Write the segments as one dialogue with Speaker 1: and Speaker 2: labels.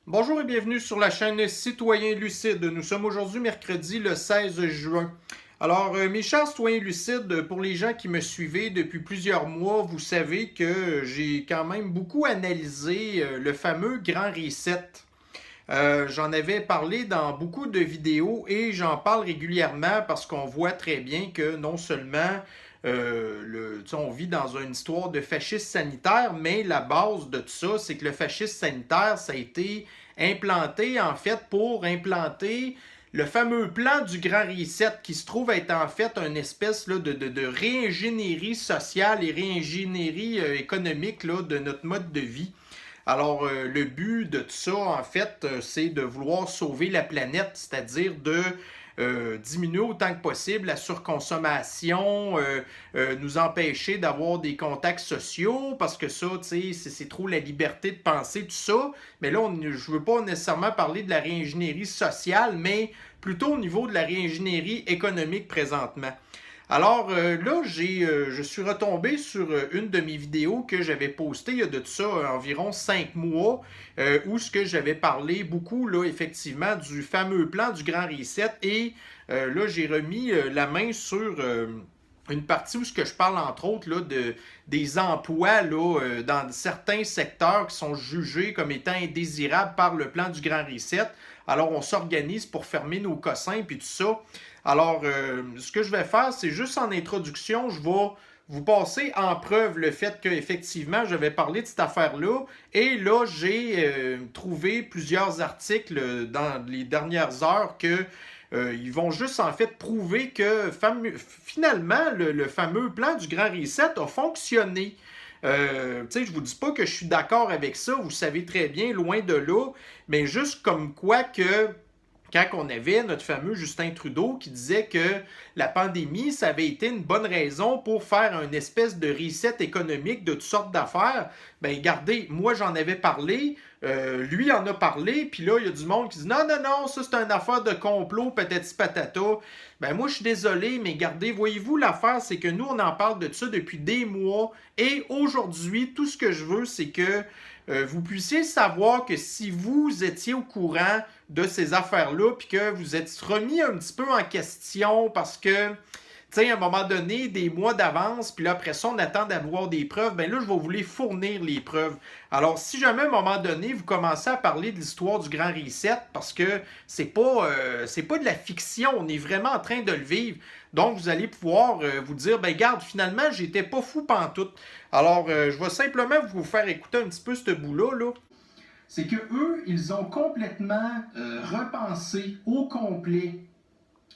Speaker 1: Bonjour et bienvenue sur la chaîne Citoyens Lucides. Nous sommes aujourd'hui mercredi le 16 juin. Alors, mes chers citoyens lucides, pour les gens qui me suivez depuis plusieurs mois, vous savez que j'ai quand même beaucoup analysé le fameux Grand Reset. J'en avais parlé dans beaucoup de vidéos et j'en parle régulièrement parce qu'on voit très bien que non seulement on vit dans une histoire de fascisme sanitaire, mais la base de tout ça, c'est que le fascisme sanitaire, ça a été implanté en fait pour implanter le fameux plan du Grand Reset qui se trouve être en fait une espèce là, de réingénierie sociale et réingénierie économique là, de notre mode de vie. Alors, le but de tout ça, en fait, c'est de vouloir sauver la planète, c'est-à-dire de diminuer autant que possible la surconsommation, nous empêcher d'avoir des contacts sociaux, parce que ça, tu sais, c'est trop la liberté de penser, tout ça. Mais là, je ne veux pas nécessairement parler de la réingénierie sociale, mais plutôt au niveau de la réingénierie économique présentement. Alors là, je suis retombé sur une de mes vidéos que j'avais postée il y a de ça environ 5 mois, où ce que j'avais parlé beaucoup, là, effectivement, du fameux plan du Grand Reset. Et là, j'ai remis la main sur une partie où ce que je parle, entre autres, là, des emplois là, dans certains secteurs qui sont jugés comme étant indésirables par le plan du Grand Reset. Alors, on s'organise pour fermer nos cossins, puis tout ça. Alors, ce que je vais faire, c'est juste en introduction, je vais vous passer en preuve le fait qu'effectivement, je vais parler de cette affaire-là. Et là, j'ai trouvé plusieurs articles dans les dernières heures que ils vont juste en fait prouver que finalement, le fameux plan du Grand Reset a fonctionné. Je vous dis pas que je suis d'accord avec ça, vous savez très bien, loin de là, mais juste comme quoi que quand on avait notre fameux Justin Trudeau qui disait que la pandémie, ça avait été une bonne raison pour faire une espèce de reset économique de toutes sortes d'affaires, ben regardez, moi j'en avais parlé, lui en a parlé, puis là il y a du monde qui dit non, non, non, ça c'est une affaire de complot, patati patata. Ben moi je suis désolé, mais regardez, voyez-vous, l'affaire c'est que nous on en parle de ça depuis des mois, et aujourd'hui, tout ce que je veux, c'est que vous puissiez savoir que si vous étiez au courant de ces affaires-là, puis que vous êtes remis un petit peu en question parce que, tu sais, à un moment donné, des mois d'avance, puis là, après ça, on attend d'avoir des preuves, ben là, je vais vous les fournir, les preuves. Alors, si jamais, à un moment donné, vous commencez à parler de l'histoire du Grand Reset, parce que c'est pas de la fiction, on est vraiment en train de le vivre, donc vous allez pouvoir vous dire, ben garde, finalement, j'étais pas fou pantoute. Alors, je vais simplement vous faire écouter un petit peu ce bout-là, là. C'est que eux, ils ont complètement repensé au complet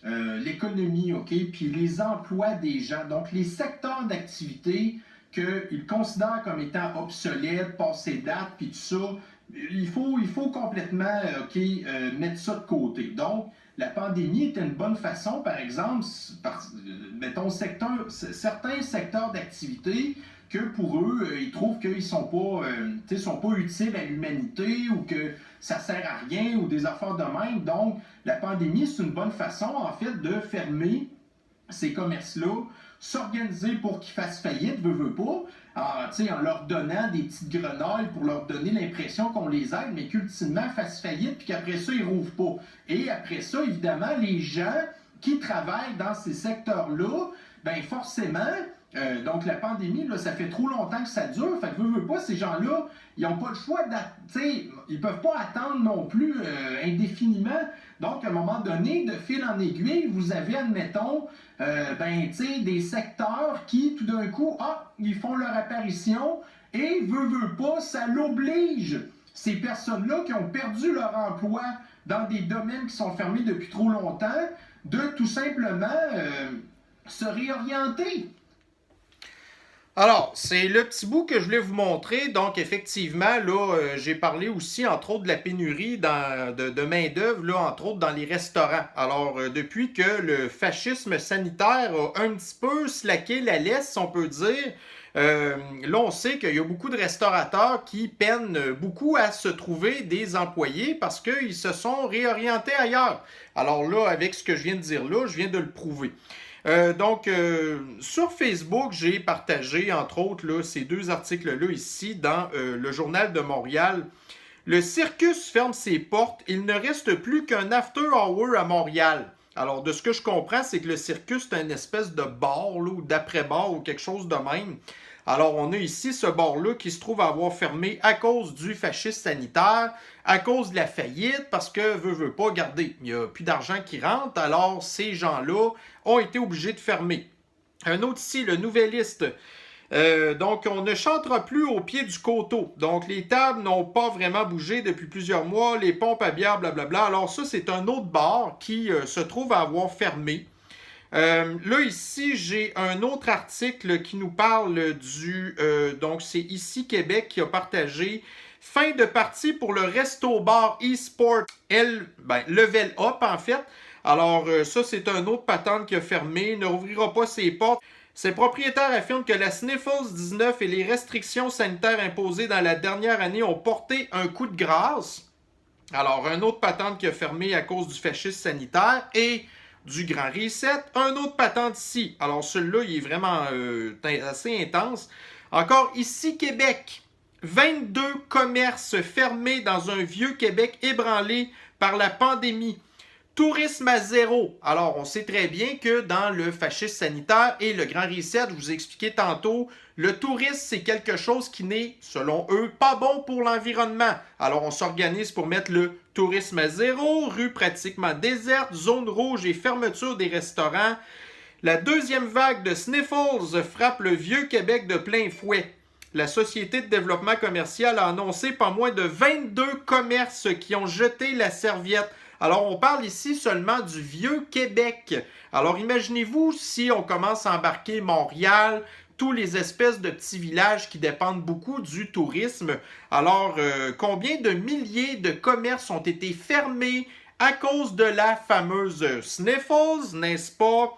Speaker 1: l'économie, OK, puis les emplois des gens, donc les secteurs d'activité qu'ils considèrent comme étant obsolètes, passés date, puis tout ça, il faut complètement, OK, mettre ça de côté. Donc, la pandémie était une bonne façon, par exemple, mettons, certains secteurs d'activité que pour eux, ils trouvent qu'ils sont pas utiles à l'humanité ou que ça sert à rien ou des affaires de même. Donc, la pandémie, c'est une bonne façon, en fait, de fermer ces commerces-là, s'organiser pour qu'ils fassent faillite, veut pas, en leur donnant des petites grenouilles pour leur donner l'impression qu'on les aide, mais qu'ultimement fassent faillite, puis qu'après ça, ils rouvrent pas. Et après ça, évidemment, les gens qui travaillent dans ces secteurs-là, ben forcément, donc la pandémie, là, ça fait trop longtemps que ça dure. Fait que veut pas, ces gens-là, ils n'ont pas le choix ils peuvent pas attendre non plus indéfiniment. Donc, à un moment donné, de fil en aiguille, vous avez, admettons, des secteurs qui, tout d'un coup, ils font leur apparition et, veut pas, ça l'oblige, ces personnes-là qui ont perdu leur emploi dans des domaines qui sont fermés depuis trop longtemps, de tout simplement se réorienter. Alors, c'est le petit bout que je voulais vous montrer. Donc, effectivement, là, j'ai parlé aussi, entre autres, de la pénurie de main-d'œuvre, là, entre autres, dans les restaurants. Alors, depuis que le fascisme sanitaire a un petit peu slacké la laisse, si on peut dire, là, on sait qu'il y a beaucoup de restaurateurs qui peinent beaucoup à se trouver des employés parce qu'ils se sont réorientés ailleurs. Alors là, avec ce que je viens de dire là, je viens de le prouver. Sur Facebook, j'ai partagé, entre autres, là, ces deux articles-là ici dans le Journal de Montréal. Le circus ferme ses portes. Il ne reste plus qu'un after hour à Montréal. Alors, de ce que je comprends, c'est que le circus, c'est une espèce de bar là, ou d'après-bar ou quelque chose de même. Alors, on a ici ce bar-là qui se trouve avoir fermé à cause du fascisme sanitaire, à cause de la faillite, parce que, veut pas, regardez, il n'y a plus d'argent qui rentre, alors ces gens-là ont été obligés de fermer. Un autre ici, le Nouvelliste. Donc, on ne chantera plus au pied du coteau. Donc, les tables n'ont pas vraiment bougé depuis plusieurs mois, les pompes à bière, blablabla. Alors, ça, c'est un autre bar qui se trouve à avoir fermé. Là, ici, j'ai un autre article qui nous parle du... donc, c'est Ici Québec qui a partagé fin de partie pour le resto-bar e-sport Level Up, en fait. Alors, ça, c'est un autre patente qui a fermé, ne rouvrira pas ses portes. Ses propriétaires affirment que la Sniffles 19 et les restrictions sanitaires imposées dans la dernière année ont porté un coup de grâce. Alors, un autre patente qui a fermé à cause du fascisme sanitaire et du Grand Reset. Un autre patente ici. Alors, celui-là, il est vraiment assez intense. Encore ici, Québec. 22 commerces fermés dans un vieux Québec ébranlé par la pandémie. Tourisme à zéro. Alors, on sait très bien que dans le fascisme sanitaire et le Grand Reset, je vous ai expliqué tantôt, le tourisme, c'est quelque chose qui n'est, selon eux, pas bon pour l'environnement. Alors, on s'organise pour mettre le tourisme à zéro, rue pratiquement déserte, zone rouge et fermeture des restaurants. La deuxième vague de Sniffles frappe le vieux Québec de plein fouet. La Société de développement commercial a annoncé pas moins de 22 commerces qui ont jeté la serviette. Alors, on parle ici seulement du vieux Québec. Alors, imaginez-vous si on commence à embarquer Montréal, tous les espèces de petits villages qui dépendent beaucoup du tourisme. Alors, combien de milliers de commerces ont été fermés à cause de la fameuse Sniffles, n'est-ce pas?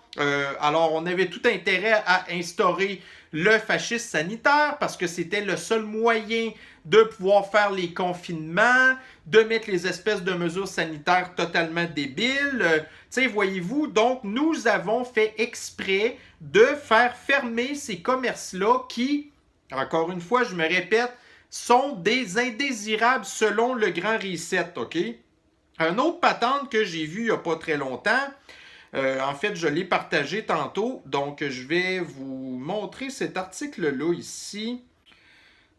Speaker 1: Alors, on avait tout intérêt à instaurer le fascisme sanitaire parce que c'était le seul moyen de pouvoir faire les confinements, de mettre les espèces de mesures sanitaires totalement débiles. Tu sais, voyez-vous, donc nous avons fait exprès de faire fermer ces commerces-là qui, encore une fois, je me répète, sont des indésirables selon le Grand Reset, OK? Un autre patente que j'ai vu il n'y a pas très longtemps, en fait, je l'ai partagé tantôt, donc je vais vous montrer cet article-là ici.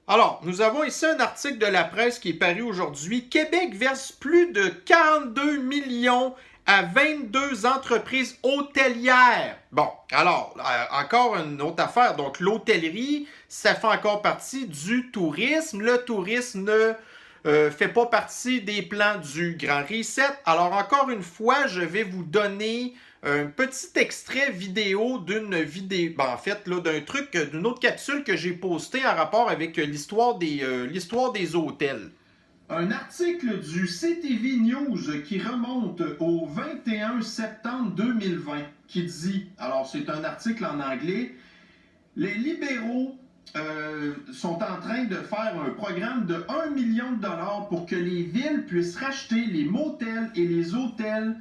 Speaker 1: Alors, nous avons ici un article de la presse qui est paru aujourd'hui. Québec verse plus de 42 millions à 22 entreprises hôtelières. Bon, alors, encore une autre affaire. Donc, l'hôtellerie, ça fait encore partie du tourisme. Le tourisme ne fait pas partie des plans du Grand Reset. Alors, encore une fois, je vais vous donner un petit extrait vidéo d'une vidéo, en fait, là, d'un truc, d'une autre capsule que j'ai postée en rapport avec l'histoire des hôtels. Un article du CTV News qui remonte au 21 septembre 2020 qui dit, alors c'est un article en anglais, les libéraux sont en train de faire un programme de 1 million de dollars pour que les villes puissent racheter les motels et les hôtels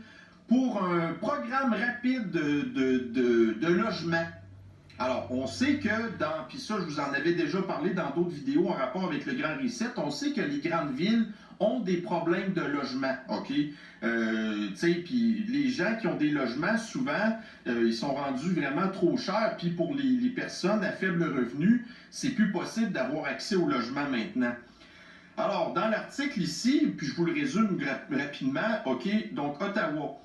Speaker 1: pour un programme rapide de logement. Alors, on sait que puis ça, je vous en avais déjà parlé dans d'autres vidéos en rapport avec le Grand Reset, on sait que les grandes villes ont des problèmes de logement, OK? Tu sais, puis les gens qui ont des logements, souvent, ils sont rendus vraiment trop chers, puis pour les personnes à faible revenu, c'est plus possible d'avoir accès au logement maintenant. Alors, dans l'article ici, puis je vous le résume rapidement, OK? Donc, Ottawa.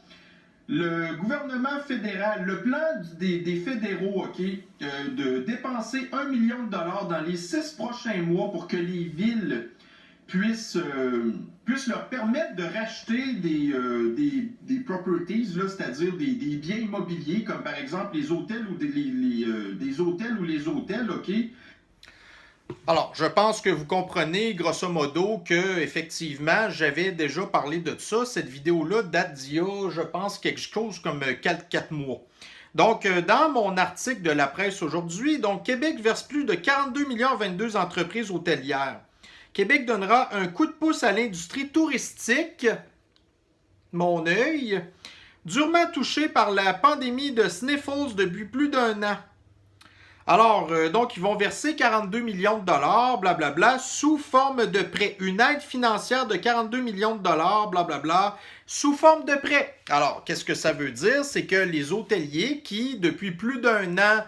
Speaker 1: Le gouvernement fédéral, le plan des fédéraux, OK, de dépenser 1 million de dollars dans les 6 prochains mois pour que les villes puissent leur permettre de racheter des properties, là, c'est-à-dire des biens immobiliers, comme par exemple les hôtels ou des hôtels ou les hôtels, OK? Alors, je pense que vous comprenez, grosso modo, que effectivement, j'avais déjà parlé de ça. Cette vidéo-là date d'il y a, je pense, quelque chose comme 4 mois. Donc, dans mon article de la presse aujourd'hui, donc Québec verse plus de 42 millions à 22 entreprises hôtelières. Québec donnera un coup de pouce à l'industrie touristique, mon œil, durement touchée par la pandémie de Sniffles depuis plus d'1 an. Alors, donc, ils vont verser 42 millions de dollars, blablabla, sous forme de prêt. Une aide financière de 42 millions de dollars, blablabla, sous forme de prêt. Alors, qu'est-ce que ça veut dire? C'est que les hôteliers qui, depuis plus d'un an,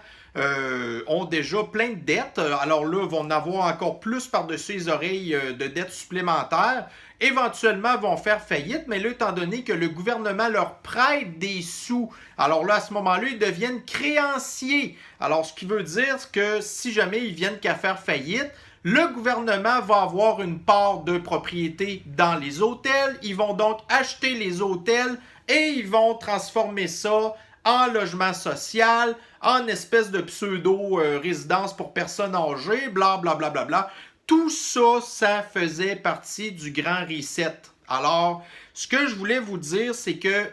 Speaker 1: ont déjà plein de dettes, alors là, vont en avoir encore plus par-dessus les oreilles de dettes supplémentaires, éventuellement vont faire faillite, mais là, étant donné que le gouvernement leur prête des sous, alors là, à ce moment-là, ils deviennent créanciers. Alors, ce qui veut dire que si jamais ils viennent qu'à faire faillite, le gouvernement va avoir une part de propriété dans les hôtels. Ils vont donc acheter les hôtels et ils vont transformer ça en logement social, en espèce de pseudo-résidence pour personnes âgées, blablabla. Bla, bla, bla. Tout ça, ça faisait partie du grand reset. Alors, ce que je voulais vous dire, c'est que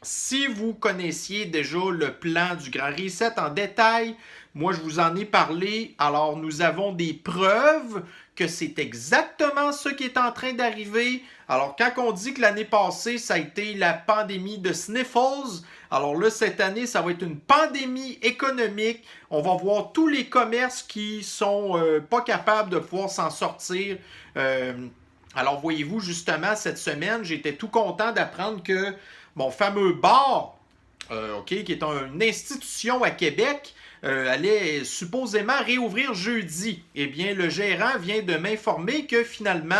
Speaker 1: si vous connaissiez déjà le plan du grand reset en détail, moi je vous en ai parlé, alors nous avons des preuves que c'est exactement ce qui est en train d'arriver. Alors quand on dit que l'année passée ça a été la pandémie de sniffles, alors là cette année ça va être une pandémie économique. On va voir tous les commerces qui sont pas capables de pouvoir s'en sortir. Alors voyez-vous justement cette semaine j'étais tout content d'apprendre que mon fameux bar, qui est une institution à Québec, allait supposément réouvrir jeudi. Eh bien, le gérant vient de m'informer que finalement,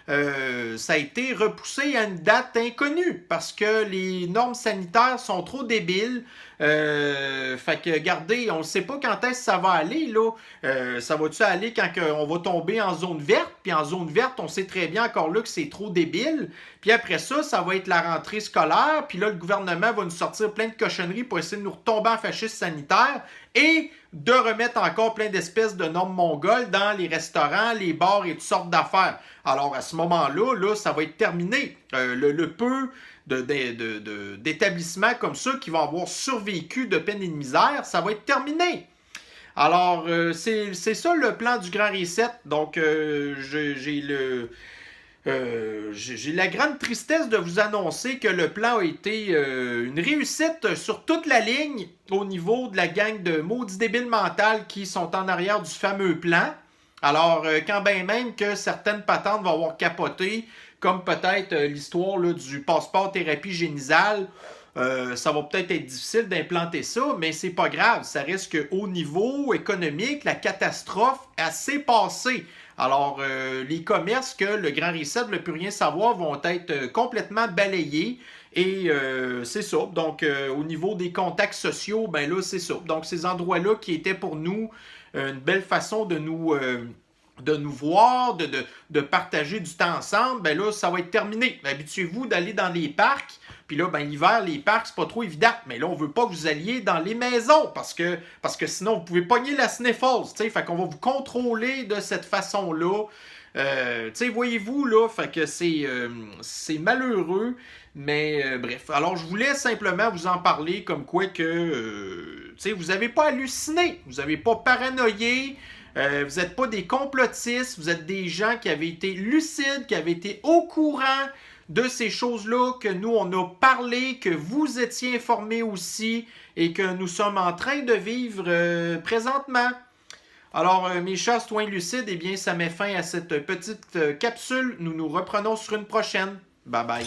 Speaker 1: ça a été repoussé à une date inconnue parce que les normes sanitaires sont trop débiles. Fait que, regardez, on ne sait pas quand est-ce que ça va aller, là. Ça va-tu aller quand on va tomber en zone verte? Puis en zone verte, on sait très bien encore là que c'est trop débile. Puis après ça, ça va être la rentrée scolaire. Puis là, le gouvernement va nous sortir plein de cochonneries pour essayer de nous retomber en fascisme sanitaire et de remettre encore plein d'espèces de normes mongoles dans les restaurants, les bars et toutes sortes d'affaires. Alors, à ce moment-là, là, ça va être terminé. Le peu d'établissements comme ça qui vont avoir survécu de peine et de misère, ça va être terminé. Alors, c'est ça le plan du Grand Reset. Donc, j'ai la grande tristesse de vous annoncer que le plan a été une réussite sur toute la ligne au niveau de la gang de maudits débiles mentales qui sont en arrière du fameux plan. Alors, quand bien même que certaines patentes vont avoir capoté, comme peut-être l'histoire là, du passeport thérapie génisale, ça va peut-être être difficile d'implanter ça, mais c'est pas grave. Ça reste qu'au niveau économique, la catastrophe s'est passée. Alors, les commerces que le Grand Reset ne veut plus rien savoir vont être complètement balayés. Et c'est ça. Donc, au niveau des contacts sociaux, ben là, c'est ça. Donc, ces endroits-là qui étaient pour nous une belle façon de nous voir, de partager du temps ensemble, ben là, ça va être terminé. Habituez-vous d'aller dans les parcs. Puis là, ben, l'hiver, les parcs, c'est pas trop évident. Mais là, on veut pas que vous alliez dans les maisons parce que sinon, vous pouvez pogner la sniffles. Fait qu'on va vous contrôler de cette façon-là. Voyez-vous, là, fait que c'est malheureux. Mais bref, alors je voulais simplement vous en parler comme quoi que, vous n'avez pas halluciné, vous n'avez pas paranoïé, vous n'êtes pas des complotistes, vous êtes des gens qui avaient été lucides, qui avaient été au courant de ces choses-là, que nous, on a parlé, que vous étiez informés aussi et que nous sommes en train de vivre présentement. Alors, mes chers citoyens lucides, eh bien, ça met fin à cette petite capsule. Nous nous reprenons sur une prochaine. Bye bye.